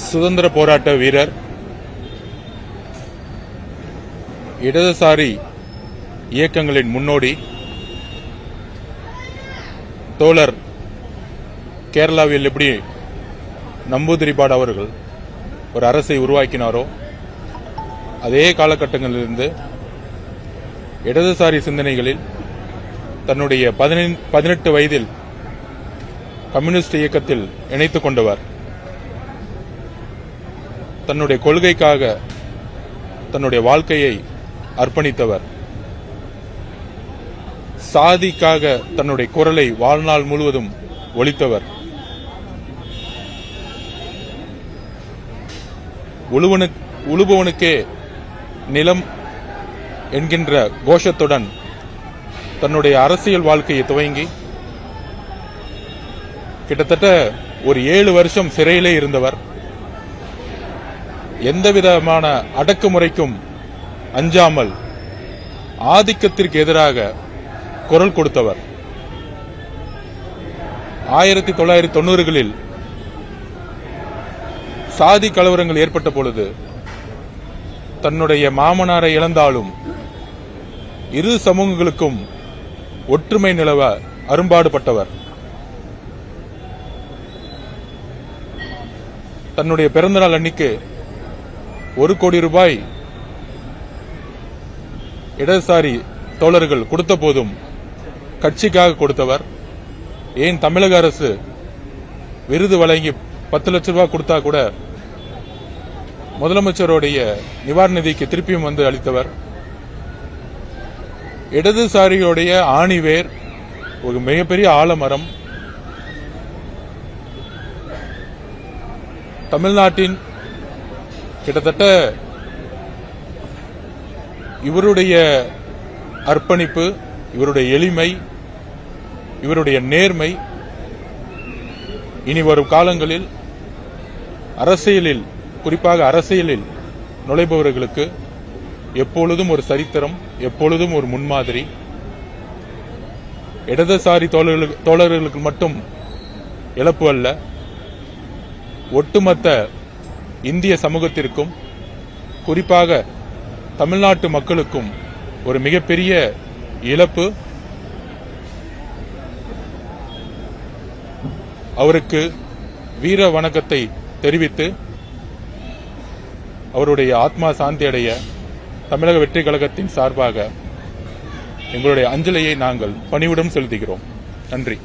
சுதந்திர போராட்ட வீரர், இடதுசாரி இயக்கங்களின் முன்னோடி தோழர் கேரளாவில் எப்படி நம்பூதிரிபாடு அவர்கள் ஒரு அரசை உருவாக்கினாரோ அதே காலகட்டங்களிலிருந்து இடதுசாரி சிந்தனைகளில் தன்னுடைய 18 வயதில் கம்யூனிஸ்ட் இயக்கத்தில் இணைத்துக் கொண்டவர். தன்னுடைய கொள்கைக்காக தன்னுடைய வாழ்க்கையை அர்ப்பணித்தவர். சாதிக்காக தன்னுடைய குரலை வாழ்நாள் முழுவதும் ஒலித்தவர். உழுபவனுக்கே நிலம் என்கின்ற கோஷத்துடன் தன்னுடைய அரசியல் வாழ்க்கையை துவங்கி கிட்டத்தட்ட ஒரு 7 வருஷம் சிறையிலே இருந்தவர். எந்தவிதமான அடக்குமுறைக்கும் அஞ்சாமல் ஆதிக்கத்திற்கு எதிராக குரல் கொடுத்தவர். 1990களில் சாதி கலவரங்கள் ஏற்பட்ட பொழுது தன்னுடைய மாமனாரை இழந்தாலும் இரு சமூகங்களுக்கும் ஒற்றுமை நிலவ அரும்பாடுபட்டவர். தன்னுடைய பிறந்தநாள் அன்னைக்கு 1 கோடி ரூபாய் இடதுசாரி தோழர்கள் கொடுத்த போதும் கட்சிக்காக கொடுத்தவர். ஏன் தமிழக அரசு விருது வழங்கி 10 லட்சம் ரூபாய் கொடுத்தா கூட முதலமைச்சருடைய நிவாரண நிதிக்கு திருப்பியும் வந்து அளித்தவர். இடதுசாரியுடைய ஆணிவேர் ஒரு மிகப்பெரிய ஆலமரம். தமிழ்நாட்டின் கிட்டத்தட்ட இவருடைய அர்ப்பணிப்பு, இவருடைய எளிமை, இவருடைய நேர்மை இனி வரும் காலங்களில் அரசியலில், குறிப்பாக அரசியலில் நுழைபவர்களுக்கு எப்பொழுதும் ஒரு சரித்திரம், எப்பொழுதும் ஒரு முன்மாதிரி. இடதுசாரி தோழர்களுக்கு மட்டும் இழப்பு அல்ல, ஒட்டுமொத்த இந்திய சமூகத்திற்கும், குறிப்பாக தமிழ்நாட்டு மக்களுக்கும் ஒரு மிகப்பெரிய இழப்பு. அவருக்கு வீர வணக்கத்தை தெரிவித்து அவருடைய ஆத்மா சாந்தி அடைய தமிழக வெற்றி கழகத்தின் சார்பாக எங்களுடைய அஞ்சலியை நாங்கள் பணிவுடன் செலுத்துகிறோம். நன்றி.